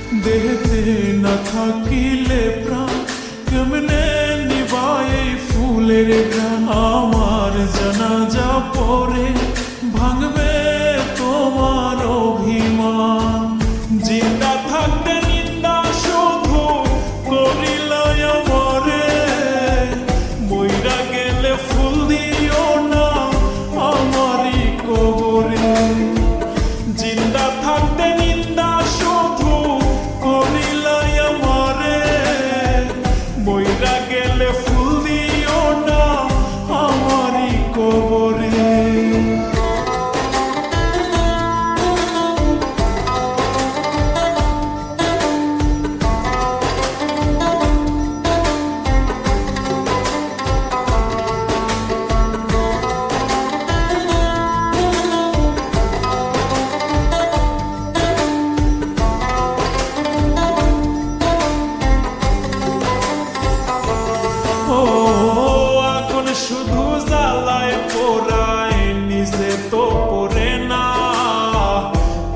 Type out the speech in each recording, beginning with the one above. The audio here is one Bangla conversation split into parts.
দেহতে না থাকিলে প্রাণ কেমনে নিবায় ফুলের গান। আমার জানাজা পরে ভাঙবে তোমার অভিমান। জিন্দা থাকতে নিন্দা শুধু করিলে আমারে, মইরা গেলে ফুল দিও না আমারই কবরে। জিন্দা থাকতে নিন্দা শুধু করিলে আমারে, মইরা গেলে ফুল দিও না আমারই কবরে। শুধু জ্বালায় পোড়ায় নিজে তো পড়ে না,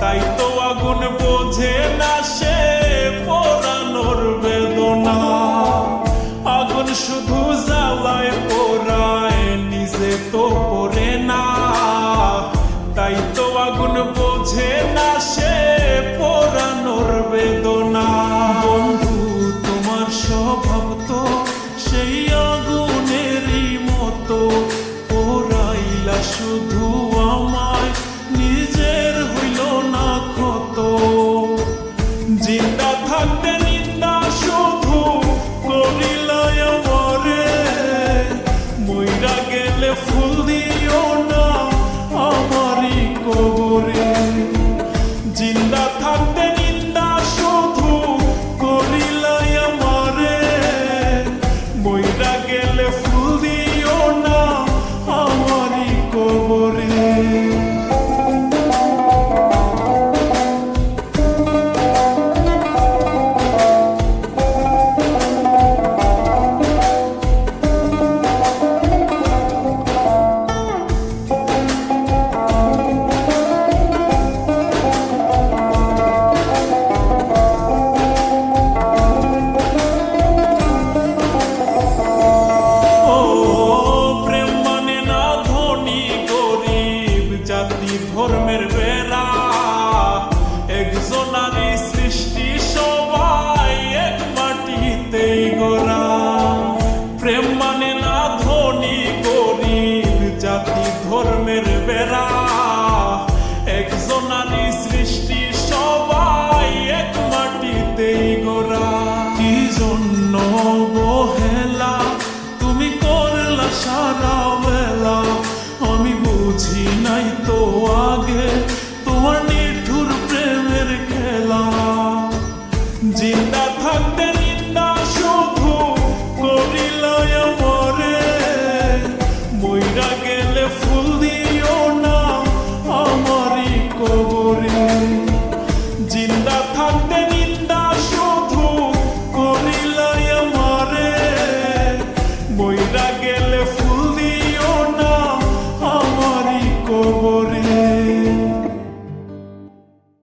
তাই তো আগুন বোঝে না সে পোড়ানোর বেদনা। আগুন শুধু জ্বালায় পোড়ায় নিজে তো পড়ে না, তাই তো আগুন বোঝে না সে পোড়ানোর বেদনা। বন্ধু তোমার স্বভাব তো সেই আগুনেরই মতো, পোড়াইলা শুধু আমায় নিজের হইল না ক্ষত। জিন্দা থাকতে নিন্দা শুধু করিলা আমারে, মইরা গেলে ফুল দিও না আমারই কবরে। জিন্দা থাকতে নিন্দা শুধু করিলা আমারে, মইরা গেলে ফুল দিও না আমারই কবরে। ধর্মের বেড়া একজনারই সৃষ্টি, সবাই এক মাটিতেই গড়া। প্রেম মানে না ধনী গরিব জাতি ধর্মের বেড়া, একজনারই সৃষ্টি সবাই এক মাটিতেই গড়া। কি জন্য অবহেলা তুমি করলা সারা বেলা, আমি বুঝি নাই তো আগে তোমার